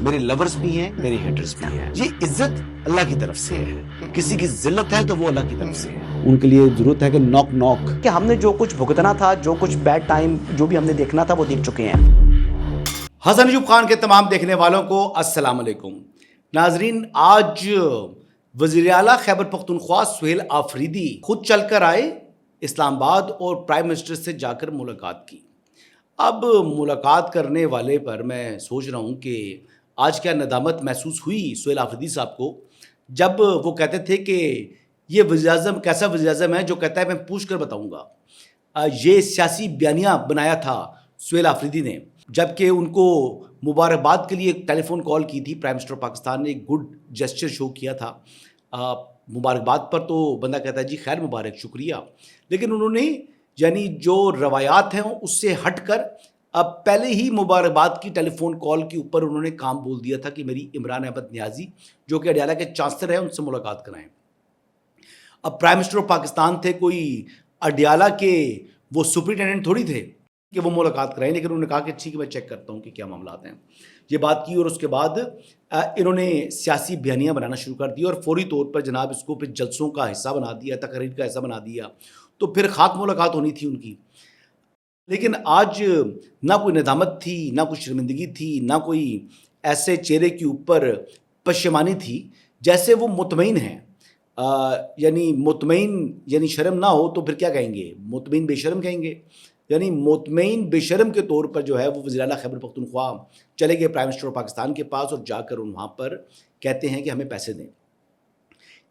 میرے لورز بھی ہیں، میرے ہیٹرز بھی ہیں. یہ عزت اللہ کی طرف سے ہے. کسی کی ذلت ہے تو وہ اللہ کی طرف سے ہے. ان کے لیے ضرورت ہے کہ نوک نوک کہ ہم نے جو کچھ بھگتنا تھا، جو کچھ بیڈ ٹائم جو بھی ہم نے دیکھنا تھا وہ دیکھ چکے ہیں. حسن ایوب خان کے تمام دیکھنے والوں کو السلام علیکم. ناظرین، آج وزیر اعلیٰ خیبر پختونخوا سہیل آفریدی خود چل کر آئے اسلام آباد اور پرائم منسٹر سے جا کر ملاقات کی. اب ملاقات کرنے والے پر میں سوچ رہا ہوں کہ آج کیا ندامت محسوس ہوئی سہیل آفریدی صاحب کو، جب وہ کہتے تھے کہ یہ وزیر اعظم کیسا وزیر اعظم ہے جو کہتا ہے میں پوچھ کر بتاؤں گا. یہ سیاسی بیانیہ بنایا تھا سہیل آفریدی نے، جبکہ ان کو مبارکباد کے لیے ایک ٹیلی فون کال کی تھی. پرائم منسٹر پاکستان نے ایک گڈ جسچر شو کیا تھا. مبارکباد پر تو بندہ کہتا ہے جی خیر مبارک، شکریہ، لیکن انہوں نے یعنی جو روایات ہیں اس سے ہٹ کر اب پہلے ہی مبارکباد کی ٹیلی فون کال کے اوپر انہوں نے کام بول دیا تھا کہ میری عمران احمد نیازی جو کہ اڈیالہ کے چانسلر ہیں ان سے ملاقات کرائیں. اب پرائم منسٹر آف پاکستان تھے، کوئی اڈیالہ کے وہ سپرنٹینڈنٹ تھوڑی تھے کہ وہ ملاقات کرائیں، لیکن انہوں نے کہا کہ ٹھیک ہے میں چیک کرتا ہوں کہ کیا معاملات ہیں. یہ بات کی اور اس کے بعد انہوں نے سیاسی بیانیاں بنانا شروع کر دی اور فوری طور پر جناب اس کو پھر جلسوں کا حصہ بنا دیا، تقریر کا حصہ بنا دیا. تو پھر خاک ملاقات ہونی تھی ان کی. لیکن آج نہ کوئی ندامت تھی، نہ کوئی شرمندگی تھی، نہ کوئی ایسے چہرے کے اوپر پشیمانی تھی جیسے وہ مطمئن ہیں. یعنی مطمئن یعنی شرم نہ ہو تو پھر کیا کہیں گے؟ مطمئن بے شرم کہیں گے. یعنی مطمئن بے شرم کے طور پر جو ہے وہ وزیر اعلیٰ خیبر پختونخوا چلے گئے پرائم منسٹر آف پاکستان کے پاس اور جا کر وہاں پر کہتے ہیں کہ ہمیں پیسے دیں.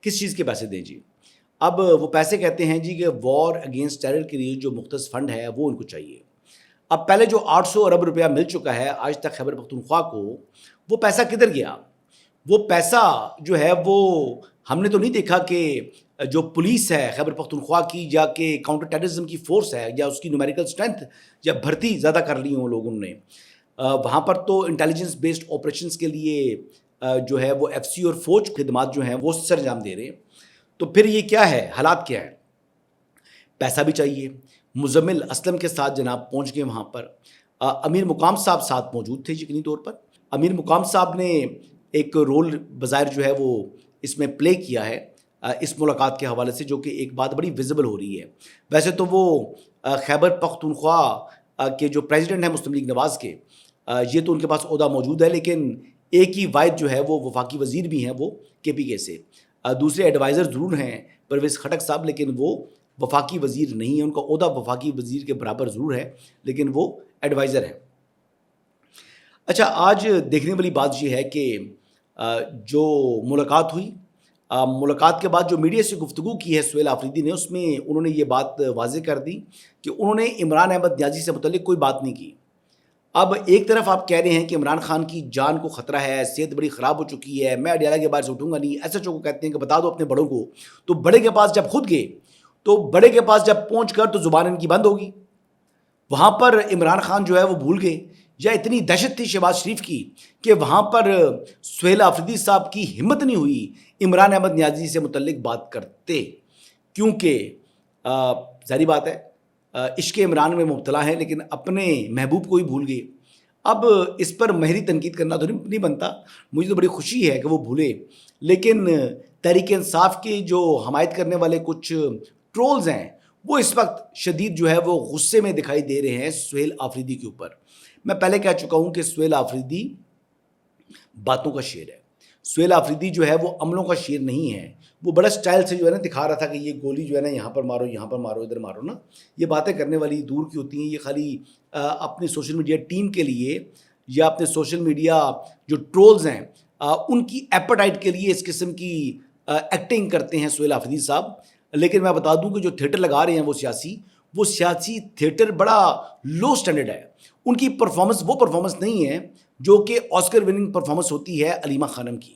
کس چیز کے پیسے دیں جی؟ اب وہ پیسے کہتے ہیں جی کہ وار اگینسٹ ٹیرر کے لیے جو مختص فنڈ ہے وہ ان کو چاہیے. اب پہلے جو 800 ارب روپیہ مل چکا ہے آج تک خیبر پختونخوا کو، وہ پیسہ کدھر گیا؟ وہ پیسہ جو ہے وہ ہم نے تو نہیں دیکھا کہ جو پولیس ہے خیبر پختونخوا کی یا کہ کاؤنٹر ٹیررزم کی فورس ہے یا اس کی نومیریکل اسٹرینتھ یا بھرتی زیادہ کر لی ہوں لوگوں نے، وہاں پر تو انٹیلیجنس بیسڈ آپریشنز کے لیے جو ہے وہ ایف سی اور فوج خدمات جو ہیں وہ سر انجام دے رہے ہیں. تو پھر یہ کیا ہے؟ حالات کیا ہے؟ پیسہ بھی چاہیے. مزمل اسلم کے ساتھ جناب پہنچ گئے وہاں پر. امیر مقام صاحب ساتھ موجود تھے یقینی طور پر. امیر مقام صاحب نے ایک رول بظاہر جو ہے وہ اس میں پلے کیا ہے اس ملاقات کے حوالے سے، جو کہ ایک بات بڑی ویزیبل ہو رہی ہے. ویسے تو وہ خیبر پختونخوا کے جو پریزیڈنٹ ہیں مسلم لیگ نواز کے، یہ تو ان کے پاس عہدہ موجود ہے، لیکن ایک ہی واحد جو ہے وہ وفاقی وزیر بھی ہیں وہ کے پی کے سے. دوسرے ایڈوائزر ضرور ہیں پرویز خٹک صاحب، لیکن وہ وفاقی وزیر نہیں ہیں. ان کا عہدہ وفاقی وزیر کے برابر ضرور ہے لیکن وہ ایڈوائزر ہیں. اچھا، آج دیکھنے والی بات یہ ہے کہ جو ملاقات ہوئی، ملاقات کے بعد جو میڈیا سے گفتگو کی ہے سہیل آفریدی نے، اس میں انہوں نے یہ بات واضح کر دی کہ انہوں نے عمران احمد نیازی سے متعلق کوئی بات نہیں کی. اب ایک طرف آپ کہہ رہے ہیں کہ عمران خان کی جان کو خطرہ ہے، صحت بڑی خراب ہو چکی ہے، میں اڈیالہ کے باہر سے اٹھوں گا نہیں. ایس ایچ او کو کہتے ہیں کہ بتا دو اپنے بڑوں کو. تو بڑے کے پاس جب خود گئے تو بڑے کے پاس جب پہنچ کر تو زبان ان کی بند ہوگی. وہاں پر عمران خان جو ہے وہ بھول گئے، یا اتنی دہشت تھی شہباز شریف کی کہ وہاں پر سہیل آفریدی صاحب کی ہمت نہیں ہوئی عمران احمد نیازی سے متعلق بات کرتے، کیونکہ ظاہری بات ہے عشق عمران میں مبتلا ہیں لیکن اپنے محبوب کو ہی بھول گئے. اب اس پر مہری تنقید کرنا تو نہیں بنتا. مجھے تو بڑی خوشی ہے کہ وہ بھولے، لیکن تحریک انصاف کے جو حمایت کرنے والے کچھ ٹرولز ہیں وہ اس وقت شدید جو ہے وہ غصے میں دکھائی دے رہے ہیں سہیل آفریدی کے اوپر. میں پہلے کہہ چکا ہوں کہ سہیل آفریدی باتوں کا شیر ہے. سہیل آفریدی جو ہے وہ عملوں کا شیر نہیں ہے. وہ بڑا سٹائل سے جو ہے نا دکھا رہا تھا کہ یہ گولی جو ہے نا یہاں پر مارو، یہاں پر مارو، ادھر مارو نا. یہ باتیں کرنے والی دور کی ہوتی ہیں. یہ خالی اپنی سوشل میڈیا ٹیم کے لیے یا اپنے سوشل میڈیا جو ٹرولز ہیں ان کی ایپیٹائٹ کے لیے اس قسم کی ایکٹنگ کرتے ہیں سہیل آفریدی صاحب. لیکن میں بتا دوں کہ جو تھیٹر لگا رہے ہیں وہ سیاسی تھیٹر بڑا لو سٹینڈرڈ ہے. ان کی پرفارمنس وہ پرفارمنس نہیں ہے جو کہ آسکر وننگ پرفارمنس ہوتی ہے علیمہ خانم کی.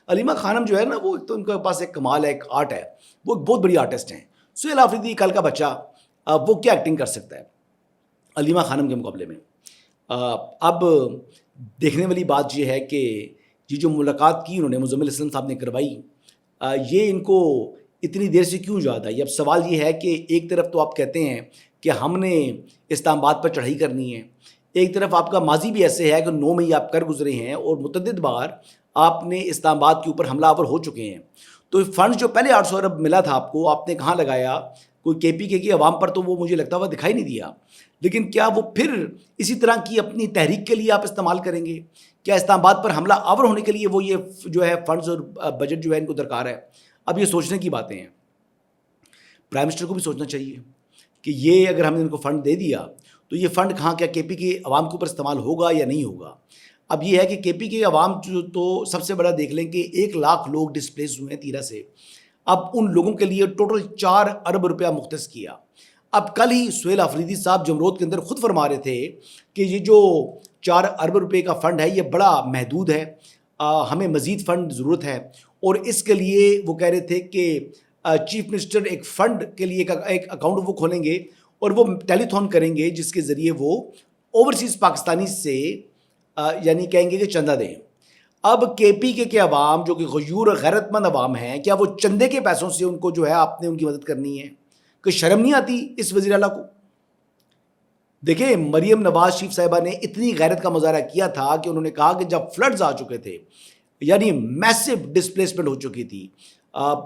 علیمہ خانم جو ہے نا وہ تو ان کے پاس ایک کمال ہے، ایک آرٹ ہے، وہ ایک بہت بڑی آرٹسٹ ہیں. سہیل آفریدی کل کا بچہ وہ کیا ایکٹنگ کر سکتا ہے علیمہ خانم کے مقابلے میں؟ اب دیکھنے والی بات یہ ہے کہ یہ جو ملاقات کی انہوں نے مزمل اسلم صاحب نے کروائی، یہ ان کو اتنی دیر سے کیوں یاد آئی؟ اب سوال یہ ہے کہ ایک طرف تو آپ کہتے ہیں کہ ہم نے اسلام آباد پر چڑھائی کرنی ہے، ایک طرف آپ کا ماضی بھی ایسے ہے کہ 9 مئی آپ کر گزرے ہیں اور متعدد بار آپ نے اسلام آباد کے اوپر حملہ آور ہو چکے ہیں. تو فنڈ جو پہلے 800 ارب ملا تھا آپ نے کہاں لگایا؟ کوئی کے پی کے کی عوام پر تو وہ مجھے لگتا ہوا دکھائی نہیں دیا. لیکن کیا وہ پھر اسی طرح کی اپنی تحریک کے لیے آپ استعمال کریں گے؟ کیا اسلام آباد پر حملہ آور ہونے کے لیے وہ یہ جو ہے فنڈز اور بجٹ جو ہے ان کو درکار ہے؟ اب یہ سوچنے کی باتیں ہیں. پرائم منسٹر کو بھی سوچنا چاہیے کہ یہ اگر ہم نے ان کو فنڈ دے دیا تو یہ فنڈ کہاں کیا کے پی کے عوام کے اوپر استعمال ہوگا یا نہیں ہوگا. اب یہ ہے کہ کے پی کے عوام تو سب سے بڑا دیکھ لیں کہ 1 لاکھ لوگ ڈسپلیس ہوئے ہیں تیرا سے. اب ان لوگوں کے لیے ٹوٹل 4 ارب روپیہ مختص کیا. اب کل ہی سہیل آفریدی صاحب جمرود کے اندر خود فرما رہے تھے کہ یہ جو 4 ارب روپے کا فنڈ ہے یہ بڑا محدود ہے, ہمیں مزید فنڈ ضرورت ہے. اور اس کے لیے وہ کہہ رہے تھے کہ چیف منسٹر ایک فنڈ کے لیے ایک اکاؤنٹ وہ کھولیں گے اور وہ ٹیلی تھون کریں گے جس کے ذریعے وہ اوورسیز پاکستانی سے یعنی کہیں گے کہ چندہ دیں. اب کے پی کے عوام جو کہ غیور غیرت مند عوام ہیں, کیا وہ چندے کے پیسوں سے ان کو جو ہے آپ نے ان کی مدد کرنی ہے؟ کہ شرم نہیں آتی اس وزیر اعلیٰ کو؟ دیکھیں مریم نواز شریف صاحبہ نے اتنی غیرت کا مظاہرہ کیا تھا کہ انہوں نے کہا کہ جب فلڈز آ چکے تھے, یعنی میسو ڈسپلیسمنٹ ہو چکی تھی,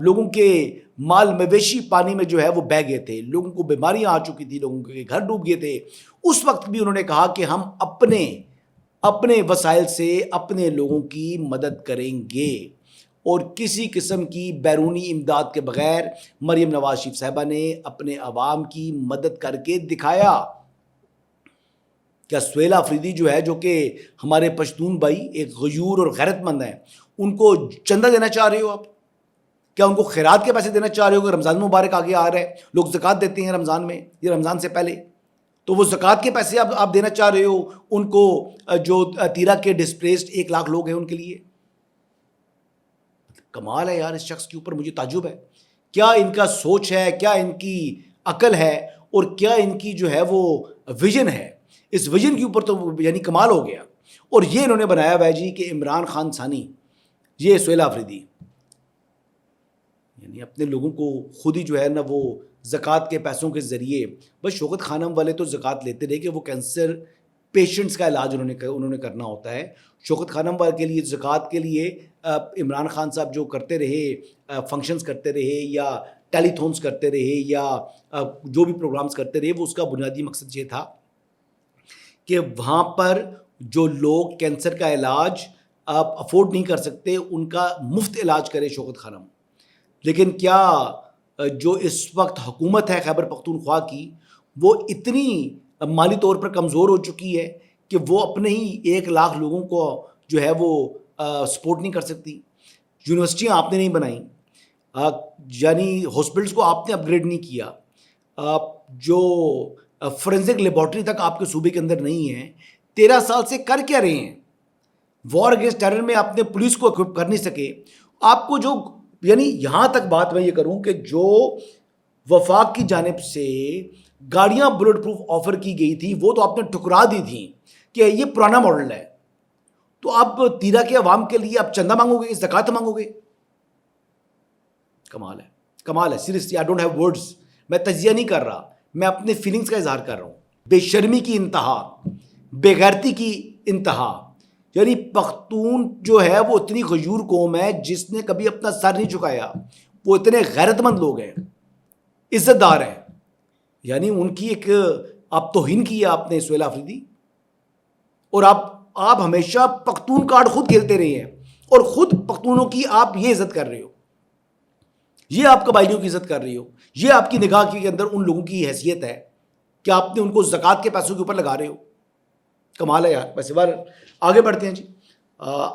لوگوں کے مال مویشی پانی میں جو ہے وہ بہہ گئے تھے, لوگوں کو بیماریاں آ چکی تھی, لوگوں کے گھر ڈوب گئے تھے, اس وقت بھی انہوں نے کہا کہ ہم اپنے وسائل سے اپنے لوگوں کی مدد کریں گے اور کسی قسم کی بیرونی امداد کے بغیر مریم نواز شریف صاحبہ نے اپنے عوام کی مدد کر کے دکھایا. کیا سہیل آفریدی جو ہے, جو کہ ہمارے پشتون بھائی ایک غیور اور غیرت مند ہیں, ان کو چندہ دینا چاہ رہے ہو آپ؟ کیا ان کو خیرات کے پیسے دینا چاہ رہے ہو کہ رمضان مبارک آگے آ رہا ہے, لوگ زکوٰۃ دیتے ہیں رمضان میں یا رمضان سے پہلے, تو وہ زکوٰۃ کے پیسے آپ دینا چاہ رہے ہو ان کو جو تیرا کے ڈسپلیسڈ 1 لاکھ لوگ ہیں ان کے لیے؟ کمال ہے یار, اس شخص کے اوپر مجھے تعجب ہے. کیا ان کا سوچ ہے, کیا ان کی عقل ہے, اور کیا ان کی جو ہے وہ ویژن ہے؟ اس ویژن کے اوپر تو یعنی کمال ہو گیا. اور یہ انہوں نے بنایا ہوا ہے جی کہ عمران خان ثانی, یہ سہیل آفریدی, یعنی اپنے لوگوں کو خود ہی جو ہے نا وہ زکوٰۃ کے پیسوں کے ذریعے, بس شوکت خانم والے تو زکوٰۃ لیتے رہے کہ وہ کینسر پیشنٹس کا علاج انہوں نے کرنا ہوتا ہے. شوکت خانم والے کے لیے زکوٰۃ کے لیے عمران خان صاحب جو کرتے رہے, فنکشنز کرتے رہے یا ٹیلی تھونس کرتے رہے یا جو بھی پروگرامز کرتے رہے, وہ اس کا بنیادی مقصد یہ تھا کہ وہاں پر جو لوگ کینسر کا علاج آپ افورڈ نہیں کر سکتے ان کا مفت علاج کرے شوکت خانم. لیکن کیا جو اس وقت حکومت ہے خیبر پختونخوا کی, وہ اتنی مالی طور پر کمزور ہو چکی ہے کہ وہ اپنے ہی 1 لاکھ لوگوں کو جو ہے وہ سپورٹ نہیں کر سکتی؟ یونیورسٹیاں آپ نے نہیں بنائیں, یعنی ہاسپٹلس کو آپ نے اپ گریڈ نہیں کیا, جو فورینزک لیبارٹری تک آپ کے صوبے کے اندر نہیں ہے. 13 سال سے کر کیا رہے ہیں؟ وار اگینسٹ ٹیرر میں آپ نے پولیس کو اکوپ کر نہیں سکے. آپ کو جو یعنی یہاں تک بات میں یہ کروں کہ جو وفاق کی جانب سے گاڑیاں بلٹ پروف آفر کی گئی تھی وہ تو آپ نے ٹھکرا دی تھی کہ یہ پرانا ماڈل ہے, تو آپ تیرا کے عوام کے لیے آپ چندہ مانگو گے, زکوٰۃ مانگو گے؟ کمال ہے, کمال ہے seriously. I don't have words. میں تجزیہ نہیں کر رہا, میں اپنے فیلنگز کا اظہار کر رہا ہوں. بے شرمی کی انتہا, بے غیرتی کی انتہا. یعنی پختون جو ہے وہ اتنی غیور قوم ہے جس نے کبھی اپنا سر نہیں جھکایا. وہ اتنے غیرت مند لوگ ہیں, عزت دار ہیں. یعنی ان کی ایک آپ توہین کی ہے آپ نے سہیل آفریدی, اور آپ ہمیشہ پختون کارڈ خود کھیلتے رہے ہیں اور خود پختونوں کی آپ یہ عزت کر رہے ہو, یہ آپ قبائلیوں کی عزت کر رہی ہو, یہ آپ کی نگاہ کے اندر ان لوگوں کی حیثیت ہے کہ آپ نے ان کو زکوٰۃ کے پیسوں کے اوپر لگا رہے ہو. کمال ہے یار. ویسے بار آگے بڑھتے ہیں جی.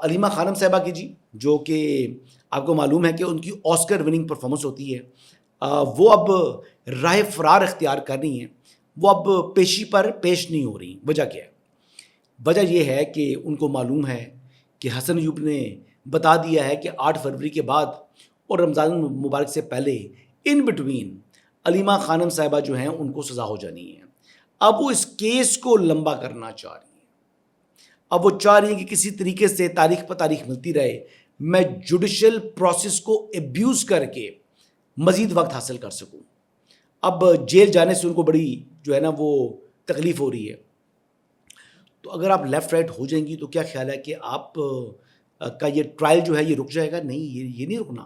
علیمہ خانم صاحبہ کی جی, جو کہ آپ کو معلوم ہے کہ ان کی آسکر وننگ پرفارمنس ہوتی ہے, وہ اب راہ فرار اختیار کر رہی ہیں. وہ اب پیشی پر پیش نہیں ہو رہی. وجہ کیا ہے؟ وجہ یہ ہے کہ ان کو معلوم ہے کہ حسن ایوب نے بتا دیا ہے کہ 8 فروری کے بعد اور رمضان مبارک سے پہلے ان بٹوین علیمہ خانم صاحبہ جو ہیں ان کو سزا ہو جانی ہے. اب وہ اس کیس کو لمبا کرنا چاہ رہی ہیں. اب وہ چاہ رہی ہیں کہ کسی طریقے سے تاریخ پر تاریخ ملتی رہے, میں جوڈیشل پروسیس کو ایبیوز کر کے مزید وقت حاصل کر سکوں. اب جیل جانے سے ان کو بڑی جو ہے نا وہ تکلیف ہو رہی ہے. تو اگر آپ لیفٹ رائٹ ہو جائیں گی تو کیا خیال ہے کہ آپ کا یہ ٹرائل جو ہے یہ رک جائے گا؟ نہیں، یہ نہیں رکنا.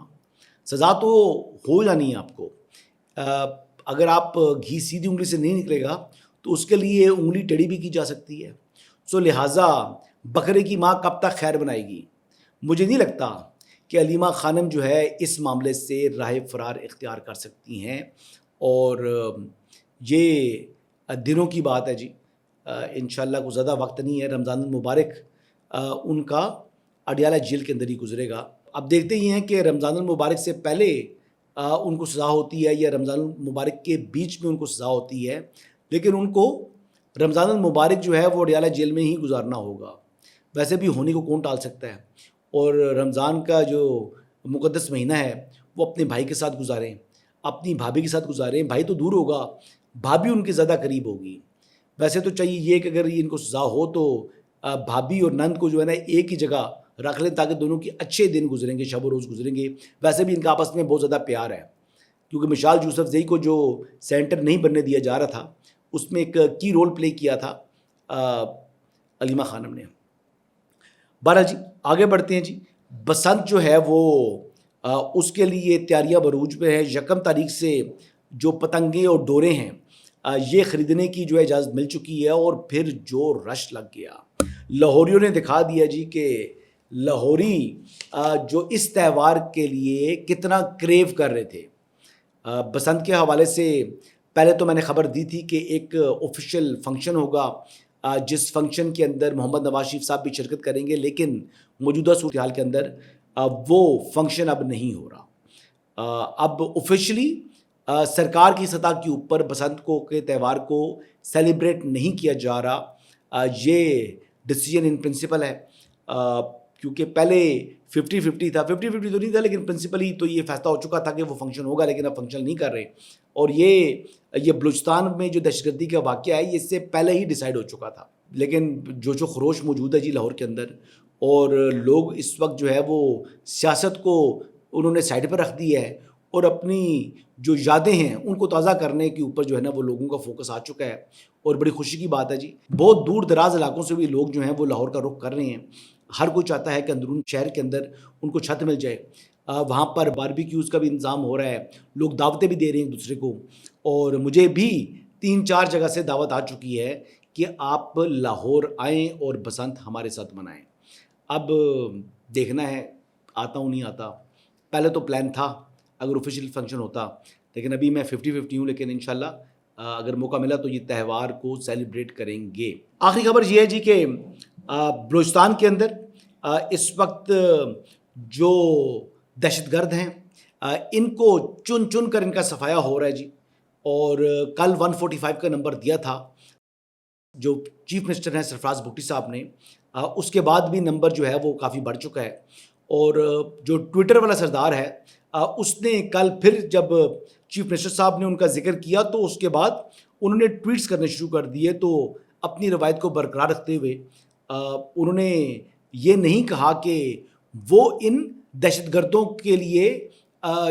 سزا تو ہو جانی ہے آپ کو. اگر آپ گھی سیدھی انگلی سے نہیں نکلے گا تو اس کے لیے انگلی ٹیڑھی بھی کی جا سکتی ہے. سو لہٰذا بکرے کی ماں کب تک خیر بنائے گی؟ مجھے نہیں لگتا کہ علیمہ خانم جو ہے اس معاملے سے راہ فرار اختیار کر سکتی ہیں. اور یہ دنوں کی بات ہے جی، انشاءاللہ کو زیادہ وقت نہیں ہے. رمضان المبارک ان کا اڈیالہ جیل کے اندر ہی گزرے گا. اب دیکھتے ہی ہیں کہ رمضان المبارک سے پہلے ان کو سزا ہوتی ہے یا رمضان المبارک کے بیچ میں ان کو سزا ہوتی ہے، لیکن ان کو رمضان المبارک جو ہے وہ اڈیالہ جیل میں ہی گزارنا ہوگا. ویسے بھی ہونے کو کون ٹال سکتا ہے. اور رمضان کا جو مقدس مہینہ ہے وہ اپنے بھائی کے ساتھ گزاریں، اپنی بھابھی کے ساتھ گزاریں. بھائی تو دور ہوگا، بھابھی ان کے زیادہ قریب ہوگی. ویسے تو چاہیے یہ کہ اگر ان کو سزا ہو تو بھابھی اور نند کو جو ہے نا ایک ہی جگہ رکھ لیں تاکہ دونوں کی اچھے دن گزریں گے، شب و روز گزریں گے. ویسے بھی ان کا آپس میں بہت زیادہ پیار ہے، کیونکہ مشال یوسف زئی کو جو سینٹر نہیں بننے دیا جا رہا تھا اس میں ایک کی رول پلے کیا تھا علیمہ خانم نے. بہرحال جی آگے بڑھتے ہیں جی. بسنت جو ہے وہ اس کے لیے تیاریاں بروج پہ ہے. 1 تاریخ سے جو پتنگیں اور ڈورے ہیں یہ خریدنے کی جو ہے اجازت مل چکی ہے. اور پھر جو رش لگ گیا، لاہوریوں نے دکھا دیا جی کہ لاہوری جو اس تہوار کے لیے کتنا کریو کر رہے تھے. بسنت کے حوالے سے پہلے تو میں نے خبر دی تھی کہ ایک آفیشیل فنکشن ہوگا جس فنکشن کے اندر محمد نواز شریف صاحب بھی شرکت کریں گے، لیکن موجودہ صورتحال کے اندر وہ فنکشن اب نہیں ہو رہا. اب آفیشلی سرکار کی سطح کے اوپر بسنت کو کے تہوار کو سیلیبریٹ نہیں کیا جا رہا. یہ ڈیسیجن ان پرنسپل ہے، کیونکہ پہلے 50-50 تھا. 50-50 تو نہیں تھا لیکن پرنسپلی تو یہ فیصلہ ہو چکا تھا کہ وہ فنکشن ہوگا، لیکن اب فنکشن نہیں کر رہے. اور یہ بلوچستان میں جو دہشت گردی کا واقعہ ہے یہ اس سے پہلے ہی ڈیسائیڈ ہو چکا تھا. لیکن جو خروش موجود ہے جی لاہور کے اندر، اور لوگ اس وقت جو ہے وہ سیاست کو انہوں نے سائڈ پر رکھ دی ہے اور اپنی جو یادیں ہیں ان کو تازہ کرنے کے اوپر جو ہے نا وہ لوگوں کا فوکس آ چکا ہے. اور بڑی خوشی کی بات ہے جی، بہت دور دراز علاقوں سے بھی لوگ جو ہیں وہ لاہور کا رخ کر رہے ہیں. ہر کوئی چاہتا ہے کہ اندرون شہر کے اندر ان کو چھت مل جائے. وہاں پر باربیکیوز کا بھی انتظام ہو رہا ہے، لوگ دعوتیں بھی دے رہے ہیں ایک دوسرے کو. اور مجھے بھی 3-4 جگہ سے دعوت آ چکی ہے کہ آپ لاہور آئیں اور بسنت ہمارے ساتھ منائیں. اب دیکھنا ہے آتا ہوں نہیں آتا. پہلے تو پلان تھا اگر آفیشیل فنکشن ہوتا، لیکن ابھی میں 50-50 ہوں. لیکن انشاءاللہ اگر موقع ملا تو یہ تہوار کو سیلیبریٹ کریں گے. آخری خبر یہ ہے جی کہ بلوچستان کے اندر اس وقت جو دہشت گرد ہیں ان کو چن چن کر ان کا صفایا ہو رہا ہے جی. اور کل 145 کا نمبر دیا تھا جو چیف منسٹر ہیں سرفراز بھٹی صاحب نے، اس کے بعد بھی نمبر جو ہے وہ کافی بڑھ چکا ہے. اور جو ٹویٹر والا سردار ہے اس نے کل پھر جب چیف منسٹر صاحب نے ان کا ذکر کیا تو اس کے بعد انہوں نے ٹویٹس کرنے شروع کر دیے. تو اپنی روایت کو برقرار رکھتے ہوئے انہوں نے یہ نہیں کہا کہ وہ ان دہشت گردوں کے لیے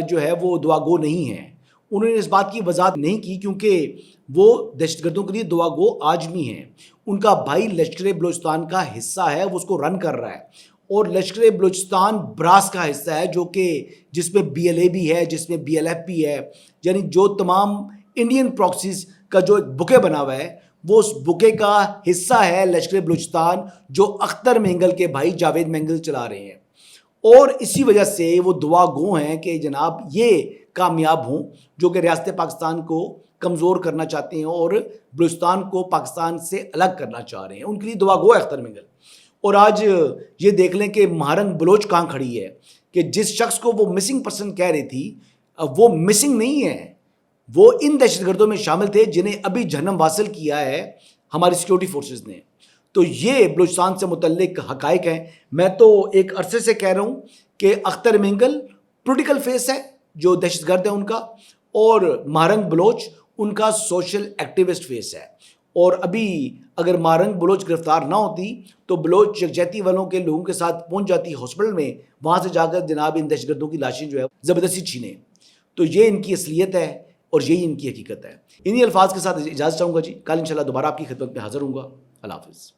جو ہے وہ دعا گو نہیں ہیں. انہوں نے اس بات کی وضاحت نہیں کی کیونکہ وہ دہشت گردوں کے لیے دعا گو آجمی ہیں. ان کا بھائی لشکر بلوچستان کا حصہ ہے، وہ اس کو رن کر رہا ہے. اور لشکر بلوچستان براس کا حصہ ہے جو کہ جس میں BLA بھی ہے، جس میں BLF بھی ہے. یعنی جو تمام انڈین پراکسیز کا جو ایک بکے بنا ہوا ہے وہ اس بکے کا حصہ ہے لشکر بلوچستان جو اختر مینگل کے بھائی جاوید مینگل چلا رہے ہیں. اور اسی وجہ سے وہ دعا گو ہیں کہ جناب یہ کامیاب ہوں جو کہ ریاست پاکستان کو کمزور کرنا چاہتے ہیں اور بلوچستان کو پاکستان سے الگ کرنا چاہ رہے ہیں. ان کے لیے دعا گو ہے اختر مینگل. اور آج یہ دیکھ لیں کہ مہارنگ بلوچ کہاں کھڑی ہے کہ جس شخص کو وہ مسنگ پرسن کہہ رہی تھی وہ مسنگ نہیں ہے، وہ ان دہشت گردوں میں شامل تھے جنہیں ابھی جہنم واصل کیا ہے ہماری سیکیورٹی فورسز نے. تو یہ بلوچستان سے متعلق حقائق ہیں. میں تو ایک عرصے سے کہہ رہا ہوں کہ اختر مینگل پولیٹیکل فیس ہے جو دہشت گرد ہے ان کا، اور مہارنگ بلوچ ان کا سوشل ایکٹیوسٹ فیس ہے. اور ابھی اگر مہارنگ بلوچ گرفتار نہ ہوتی تو بلوچ یکجہتی والوں کے لوگوں کے ساتھ پہنچ جاتی ہاسپٹل میں، وہاں سے جا کر جناب ان دہشت گردوں کی لاشیں جو ہے زبردستی چھینے. تو یہ ان کی اصلیت ہے اور یہی ان کی حقیقت ہے. انہی الفاظ کے ساتھ اجازت چاہوں گا جی. کل انشاءاللہ دوبارہ آپ کی خدمت میں حاضر ہوں گا. اللہ حافظ.